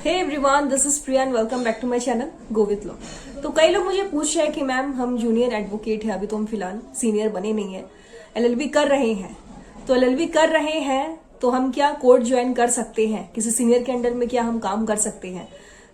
Hey everyone, this is Priya and welcome back to my channel go with law. तो कई लोग मुझे पूछ रहे हैं कि मैम हम जूनियर एडवोकेट हैं, अभी तो हम फिलहाल सीनियर बने नहीं है, एलएलबी कर रहे हैं। तो एलएलबी कर रहे हैं तो हम क्या कोर्ट ज्वाइन कर सकते हैं, किसी सीनियर के अंडर में क्या हम काम कर सकते हैं।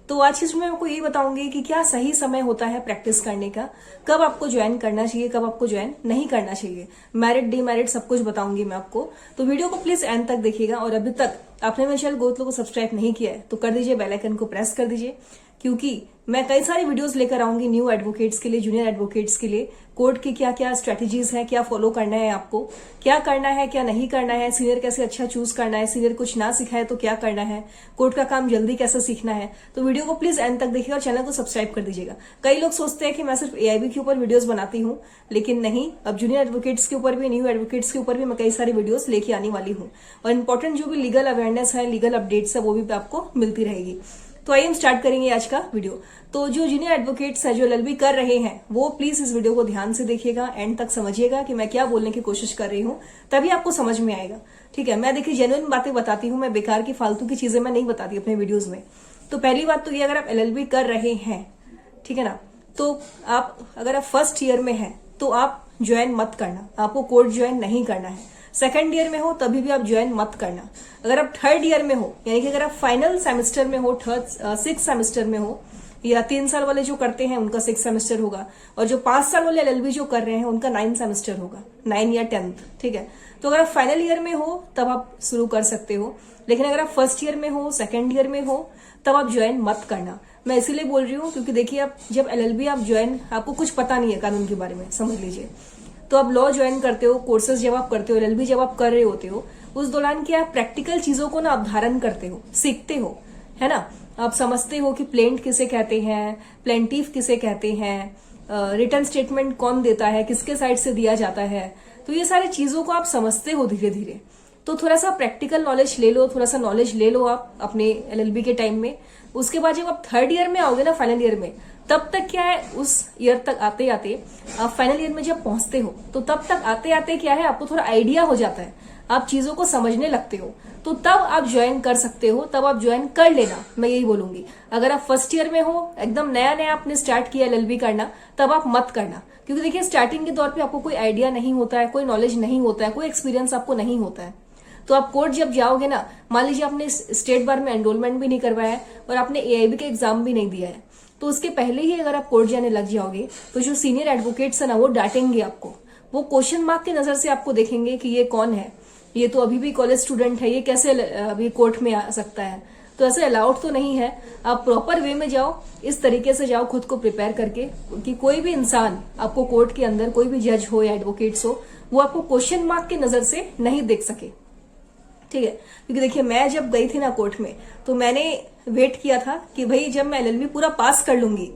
तो आज की इसमें मैं आपको ये बताऊंगी कि क्या सही समय होता है प्रैक्टिस करने का, कब आपको ज्वाइन करना चाहिए, कब आपको ज्वाइन नहीं करना चाहिए, मेरिट डीमेरिट सब कुछ बताऊंगी मैं आपको। तो वीडियो को प्लीज एंड तक देखिएगा और अभी तक आपने मेरे चैनल गो विथ लॉ को सब्सक्राइब नहीं किया है तो कर दीजिए, बेल आइकन को प्रेस कर दीजिए, क्योंकि मैं कई सारी वीडियोस लेकर आऊंगी न्यू एडवोकेट्स के लिए, जूनियर एडवोकेट्स के लिए। कोर्ट की क्या क्या स्ट्रेटेजीज है, क्या फॉलो करना है आपको, क्या करना है क्या नहीं करना है, सीनियर कैसे अच्छा चूज करना है, सीनियर कुछ ना सिखाए तो क्या करना है, कोर्ट का काम जल्दी कैसे सीखना है। तो वीडियो को प्लीज एंड तक देखिएगा और चैनल को सब्सक्राइब कर दीजिएगा। कई लोग सोचते हैं कि मैं सिर्फ एआईबी के ऊपर वीडियोस बनाती हूँ, लेकिन नहीं, अब जूनियर एडवोकेट्स के ऊपर भी, न्यू एडवोकेट्स के ऊपर भी मैं कई सारी वीडियोस लेके आने वाली हूँ और इंपॉर्टेंट जो भी लीगल अवेयरनेस है, लीगल अपडेट्स है, वो भी आपको मिलती रहेगी। तो आइए हम स्टार्ट करेंगे आज का वीडियो। तो जो जूनियर एडवोकेट्स है, जो एलएलबी कर रहे हैं, वो प्लीज इस वीडियो को ध्यान से देखिएगा, एंड तक समझिएगा कि मैं क्या बोलने की कोशिश कर रही हूँ, तभी आपको समझ में आएगा। ठीक है, मैं देखिए जेन्युइन बातें बताती हूँ, मैं बेकार की फालतू की चीजें मैं नहीं बताती अपने वीडियोज में। तो पहली बात तो ये, अगर आप एलएलबी कर रहे हैं, ठीक है ना, तो आप अगर आप फर्स्ट ईयर में हैं तो आप ज्वाइन मत करना, आपको कोर्ट ज्वाइन नहीं करना है। सेकंड ईयर में हो तभी भी आप ज्वाइन मत करना। अगर आप थर्ड ईयर में हो, यानी कि अगर आप फाइनल सेमेस्टर में हो, सिक्स सेमेस्टर में हो, या 3 साल वाले जो करते हैं उनका 6 सेमेस्टर होगा, और जो 5 साल वाले एलएलबी जो कर रहे हैं उनका 9 सेमेस्टर होगा, 9 या 10th। ठीक है, तो अगर आप फाइनल ईयर में हो तब आप शुरू कर सकते हो, लेकिन अगर आप फर्स्ट ईयर में हो, सेकंड ईयर में हो, तब आप ज्वाइन मत करना। मैं इसीलिए बोल रही हूँ क्योंकि देखिए, आप जब एलएलबी आप ज्वाइन, आपको कुछ पता नहीं है कानून के बारे में, समझ लीजिए, तो आप लॉ ज्वाइन करते हो, कोर्सेज जब आप करते हो, एलएलबी जब आप कर रहे होते हो, उस दौरान क्या आप प्रैक्टिकल चीजों को ना अवधारण करते हो, सीखते हो, है ना। आप समझते हो कि प्लेंट किसे कहते हैं, प्लेंटिफ किसे कहते हैं, रिटर्न स्टेटमेंट कौन देता है, किसके साइड से दिया जाता है। तो ये सारी चीजों को आप समझते हो धीरे धीरे। तो थोड़ा सा प्रैक्टिकल नॉलेज ले लो, थोड़ा सा नॉलेज ले लो आप अपने एलएलबी के टाइम में। उसके बाद जब आप थर्ड ईयर में आओगे ना, फाइनल ईयर में, तब तक क्या है, उस ईयर तक आते आते आप फाइनल ईयर में जब पहुंचते हो, तो तब तक आते आते क्या है, आपको थोड़ा आइडिया हो जाता है, आप चीजों को समझने लगते हो, तो तब आप ज्वाइन कर सकते हो, तब आप ज्वाइन कर लेना, मैं यही बोलूंगी। अगर आप फर्स्ट ईयर में हो, एकदम नया नया आपने स्टार्ट किया एलएलबी करना, तब आप मत करना, क्योंकि देखिए स्टार्टिंग के दौर पे आपको कोई आइडिया नहीं होता है, कोई नॉलेज नहीं होता है, कोई एक्सपीरियंस आपको नहीं होता है। तो आप कोर्ट जब जाओगे ना, मान लीजिए आपने स्टेट बार में एनरोलमेंट भी नहीं करवाया है और आपने एआईबी का एग्जाम भी नहीं दिया है, तो उसके पहले ही अगर आप कोर्ट जाने लग जाओगे तो जो सीनियर एडवोकेट्स है ना, वो डांटेंगे आपको, वो क्वेश्चन मार्क की नजर से आपको देखेंगे कि ये कौन है, ये तो अभी भी कॉलेज स्टूडेंट है, ये कैसे अभी कोर्ट में आ सकता है। तो ऐसे अलाउड तो नहीं है। आप प्रॉपर वे में जाओ, इस तरीके से जाओ खुद को प्रिपेयर करके कि कोई भी इंसान आपको कोर्ट के अंदर, कोई भी जज हो या एडवोकेट्स हो, वो आपको क्वेश्चन मार्क की नजर से नहीं देख सके। ठीक है, क्योंकि देखिए मैं जब गई थी ना कोर्ट में, तो मैंने वेट किया था कि भाई जब मैं एलएलबी पूरा पास कर लूंगी,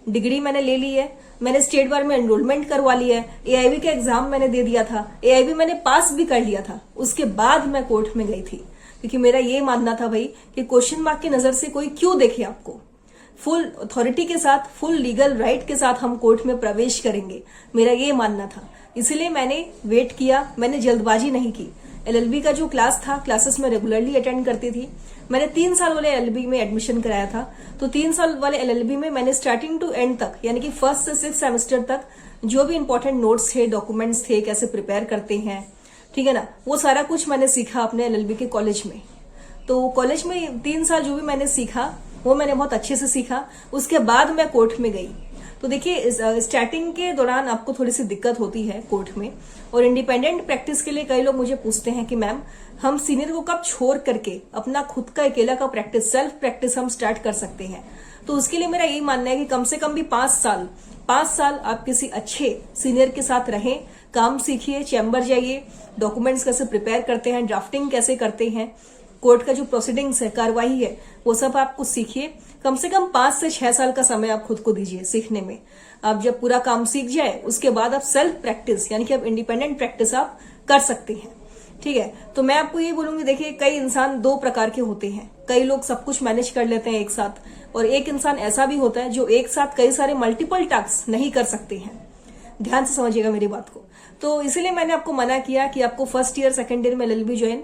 डिग्री मैंने ले ली है, मैंने स्टेट बार में एनरोलमेंट करवा लिया है, एआईबी का एग्जाम मैंने दे दिया था, एआईबी मैंने पास भी कर लिया था, उसके बाद मैं कोर्ट में गई थी, क्योंकि मेरा ये मानना था भाई कि क्वेश्चन मार्क की नजर से कोई क्यों देखे आपको। फुल अथॉरिटी के साथ, फुल लीगल राइट के साथ हम कोर्ट में प्रवेश करेंगे, मेरा ये मानना था। इसलिए मैंने वेट किया, मैंने जल्दबाजी नहीं की। एलएलबी का जो क्लास था, क्लासेस में रेगुलरली अटेंड करती थी। मैंने 3 साल वाले एलएलबी में एडमिशन कराया था, तो 3 साल वाले एलएलबी में मैंने स्टार्टिंग टू एंड तक, यानी कि फर्स्ट से 6 सेमेस्टर तक जो भी इंपॉर्टेंट नोट्स थे, डॉक्यूमेंट्स थे, कैसे प्रिपेयर करते हैं, ठीक है ना, वो सारा कुछ मैंने सीखा अपने एलएलबी के कॉलेज में। तो कॉलेज में 3 साल जो भी मैंने सीखा, वो मैंने बहुत अच्छे से सीखा। उसके बाद मैं कोर्ट में गई। तो देखिए स्टार्टिंग के दौरान आपको थोड़ी सी दिक्कत होती है कोर्ट में, और इंडिपेंडेंट प्रैक्टिस के लिए कई लोग मुझे पूछते हैं कि मैम हम सीनियर को कब छोड़ करके अपना खुद का अकेला का प्रैक्टिस, सेल्फ प्रैक्टिस हम स्टार्ट कर सकते हैं। तो उसके लिए मेरा यही मानना है कि कम से कम भी 5 साल आप किसी अच्छे सीनियर के साथ रहें, काम सीखिए, चैम्बर जाइए, डॉक्यूमेंट्स कैसे प्रिपेयर करते हैं, ड्राफ्टिंग कैसे करते हैं, कोर्ट का जो प्रोसीडिंग्स है, कार्यवाही है, वो सब आप कुछ सीखिए। कम से कम 5 से 6 साल का समय आप खुद को दीजिए सीखने में। आप जब पूरा काम सीख जाए, उसके बाद आप सेल्फ प्रैक्टिस, यानी कि आप इंडिपेंडेंट प्रैक्टिस आप कर सकते हैं। ठीक है, तो मैं आपको ये बोलूंगी, देखिए कई इंसान 2 प्रकार के होते हैं। कई लोग सब कुछ मैनेज कर लेते हैं एक साथ, और एक इंसान ऐसा भी होता है जो एक साथ कई सारे मल्टीपल टास्क नहीं कर सकते हैं। ध्यान से समझिएगा मेरी बात को। तो इसीलिए मैंने आपको मना किया कि आपको फर्स्ट ईयर सेकंड ईयर में एलएलबी ज्वाइन,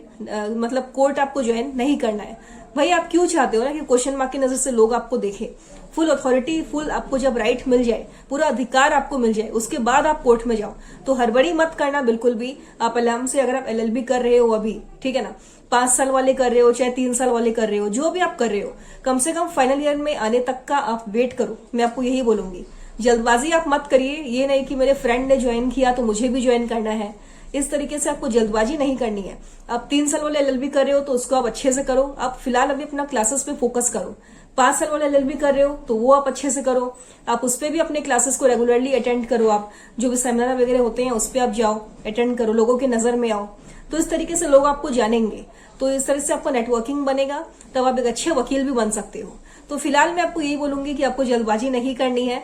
मतलब कोर्ट आपको ज्वाइन नहीं करना है। भाई आप क्यों चाहते हो ना कि क्वेश्चन मार्क की नजर से लोग आपको देखें? फुल अथॉरिटी, फुल आपको जब राइट मिल जाए, पूरा अधिकार आपको मिल जाए, उसके बाद आप कोर्ट में जाओ। तो हड़बड़ी मत करना बिल्कुल भी। आप आराम से, अगर आप एलएलबी कर रहे हो अभी, ठीक है ना, 5 साल वाले कर रहे हो चाहे 3 साल वाले कर रहे हो, जो भी आप कर रहे हो, कम से कम फाइनल ईयर में आने तक का आप वेट करो। मैं आपको यही बोलूंगी, जल्दबाजी आप मत करिए। ये नहीं कि मेरे फ्रेंड ने ज्वाइन किया तो मुझे भी ज्वाइन करना है, इस तरीके से आपको जल्दबाजी नहीं करनी है। आप 3 साल वाले एलएलबी कर रहे हो तो उसको आप अच्छे से करो। आप फिलहाल अभी अपना क्लासेस पे फोकस करो। 5 साल वाले एलएलबी कर रहे हो तो वो आप अच्छे से करो। आप उस पर भी अपने क्लासेस को रेगुलरली अटेंड करो। आप जो भी सेमिनार वगैरह होते हैं उस पर आप जाओ, अटेंड करो, लोगों की नजर में आओ। तो इस तरीके से लोग आपको जानेंगे, तो इस तरह से आपका नेटवर्किंग बनेगा, तब आप एक अच्छे वकील भी बन सकते हो। तो फिलहाल मैं आपको यही बोलूंगी कि आपको जल्दबाजी नहीं करनी है।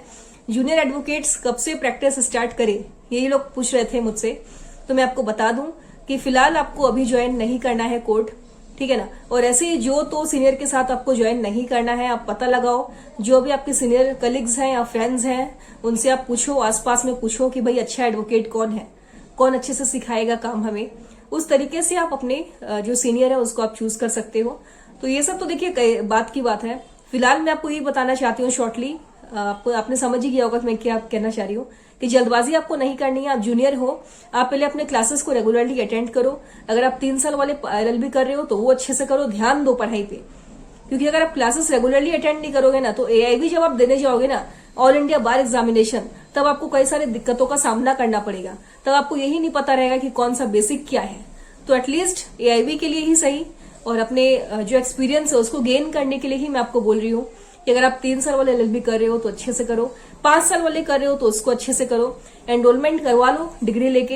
जूनियर एडवोकेट्स कब से प्रैक्टिस स्टार्ट करें, यही लोग पूछ रहे थे मुझसे। तो मैं आपको बता दूं कि फिलहाल आपको अभी ज्वाइन नहीं करना है कोर्ट, ठीक है ना। और ऐसे ही जो तो सीनियर के साथ आपको ज्वाइन नहीं करना है, आप पता लगाओ, जो भी आपके सीनियर कलीग्स हैं या फ्रेंड्स हैं उनसे आप पूछो, आसपास में पूछो कि भाई अच्छा एडवोकेट कौन है, कौन अच्छे से सिखाएगा काम हमें। उस तरीके से आप अपने जो सीनियर है उसको आप चूज कर सकते हो। तो ये सब तो देखिए बात की बात है। फिलहाल मैं आपको ये बताना चाहती हूँ शॉर्टली, आपको आपने समझ ही गया होगा कि मैं क्या कहना चाह रही हूँ, कि जल्दबाजी आपको नहीं करनी है। आप जूनियर हो, आप पहले अपने क्लासेस को रेगुलरली अटेंड करो। अगर आप 3 साल वाले एलएलबी कर रहे हो तो वो अच्छे से करो, ध्यान दो पढ़ाई पे। क्योंकि अगर आप क्लासेस रेगुलरली अटेंड नहीं करोगे ना, तो एआईबी जब आप देने जाओगे ना, ऑल इंडिया बार एग्जामिनेशन, तब आपको कई सारे दिक्कतों का सामना करना पड़ेगा। तब आपको यही नहीं पता रहेगा कि कौन सा बेसिक क्या है। तो एटलीस्ट एआईबी के लिए ही सही, और अपने जो एक्सपीरियंस है उसको गेन करने के लिए ही मैं आपको बोल रही हूँ कि अगर आप 3 साल वाले एलएलबी कर रहे हो तो अच्छे से करो, 5 साल वाले कर रहे हो तो उसको अच्छे से करो। एनरोलमेंट करवा लो डिग्री लेके,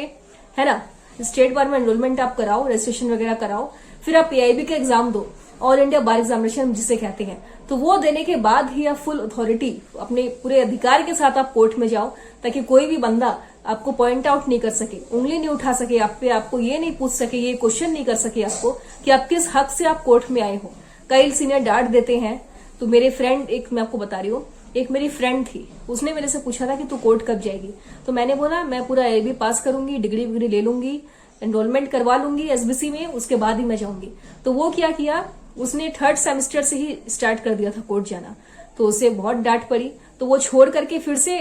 है ना, स्टेट बार में एनरोलमेंट आप कराओ, रजिस्ट्रेशन वगैरह कराओ। फिर आप एआईबी का एग्जाम दो, ऑल इंडिया बार एग्जामिनेशन जिसे कहते हैं। तो वो देने के बाद ही आप फुल अथॉरिटी, अपने पूरे अधिकार के साथ आप कोर्ट में जाओ, ताकि कोई भी बंदा आपको पॉइंट आउट नहीं कर सके, उंगली नहीं उठा सके आप पे, आपको ये नहीं पूछ सके, ये क्वेश्चन नहीं कर सके आपको कि आप किस हक से आप कोर्ट में आए हो। कई सीनियर डांट देते हैं। तो मेरे फ्रेंड, एक मैं आपको बता रही हूँ, एक मेरी फ्रेंड थी, उसने मेरे से पूछा था कि तू कोर्ट कब जाएगी। तो मैंने बोला मैं पूरा एआईबी पास करूंगी, डिग्री विग्री ले लूंगी, एनरोलमेंट करवा लूंगी एसबीसी में, उसके बाद ही मैं जाऊंगी। तो वो क्या किया, उसने 3rd सेमेस्टर से ही स्टार्ट कर दिया था कोर्ट जाना। तो उसे बहुत डांट पड़ी, तो वो छोड़ करके फिर से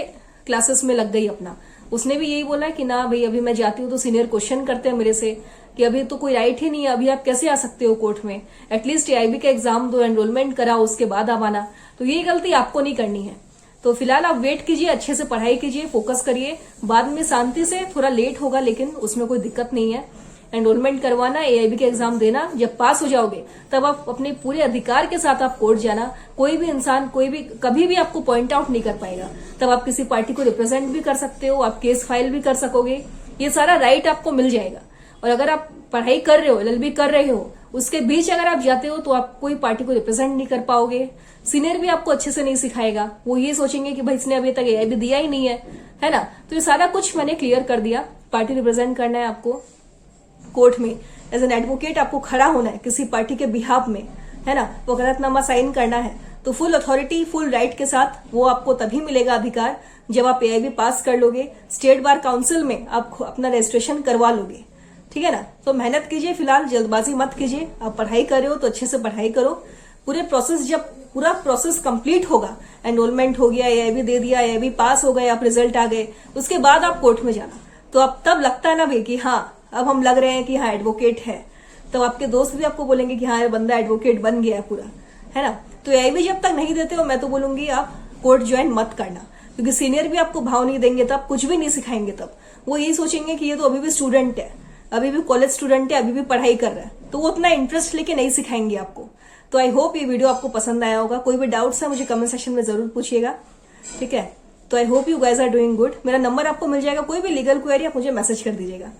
क्लासेस में लग गई अपना। उसने भी यही बोला कि ना भाई, अभी मैं जाती हूँ तो सीनियर क्वेश्चन करते हैं मेरे से कि अभी तो कोई राइट ही नहीं है, अभी आप कैसे आ सकते हो कोर्ट में, एटलीस्ट एआईबी का एग्जाम दो, एनरोलमेंट कराओ, उसके बाद आप आना। तो ये गलती आपको नहीं करनी है। तो फिलहाल आप वेट कीजिए, अच्छे से पढ़ाई कीजिए, फोकस करिए, बाद में शांति से, थोड़ा लेट होगा लेकिन उसमें कोई दिक्कत नहीं है। एनरोलमेंट करवाना, एआईबी का एग्जाम देना, जब पास हो जाओगे तब आप अपने पूरे अधिकार के साथ आप कोर्ट जाना। कोई भी इंसान, कोई भी कभी भी आपको पॉइंट आउट नहीं कर पाएगा। तब आप किसी पार्टी को रिप्रेजेंट भी कर सकते हो, आप केस फाइल भी कर सकोगे, ये सारा राइट आपको मिल जाएगा। और अगर आप पढ़ाई कर रहे हो, एलएलबी कर रहे हो, उसके बीच अगर आप जाते हो तो आप कोई पार्टी को रिप्रेजेंट नहीं कर पाओगे। सीनियर भी आपको अच्छे से नहीं सिखाएगा, वो ये सोचेंगे कि भाई इसने अभी तक एआईबी दिया ही नहीं है ना। तो ये सारा कुछ मैंने क्लियर कर दिया। पार्टी रिप्रेजेंट करना है आपको कोर्ट में, एज एन एडवोकेट आपको खड़ा होना है किसी पार्टी के बिहाफ में, है ना, वकालतनामा साइन करना है। तो फुल अथॉरिटी, फुल राइट के साथ वो आपको तभी मिलेगा अधिकार जब आप एआईबी पास कर लोगे, स्टेट बार काउंसिल में आप अपना रजिस्ट्रेशन करवा लोगे, ठीक है ना। तो मेहनत कीजिए, फिलहाल जल्दबाजी मत कीजिए। आप पढ़ाई कर रहे हो तो अच्छे से पढ़ाई करो। पूरे प्रोसेस, जब पूरा प्रोसेस कंप्लीट होगा, एनरोलमेंट हो गया, एआईबी दे दिया, एआईबी पास हो गए, आप रिजल्ट आ गए, उसके बाद आप कोर्ट में जाना। तो अब तब लगता है ना भाई कि हाँ अब हम लग रहे हैं कि हाँ एडवोकेट है, तो आपके दोस्त भी आपको बोलेंगे कि हाँ ये बंदा एडवोकेट बन गया है पूरा, है ना। तो एआईबी जब तक नहीं देते हो, मैं तो बोलूंगी आप कोर्ट ज्वाइन मत करना, क्योंकि सीनियर भी आपको भाव नहीं देंगे, तब कुछ भी नहीं सिखाएंगे। तब वो यही सोचेंगे कि ये तो अभी भी स्टूडेंट है, अभी भी कॉलेज स्टूडेंट है, अभी भी पढ़ाई कर रहा है, तो वो उतना इंटरेस्ट लेके नहीं सिखाएंगे आपको। तो आई होप ये वीडियो आपको पसंद आया होगा। कोई भी डाउट्स है मुझे कमेंट सेक्शन में जरूर पूछिएगा, ठीक है। तो I hope you guys are doing good. मेरा नंबर आपको मिल जाएगा, कोई भी लीगल क्वेरी आप मुझे मैसेज कर दीजिएगा।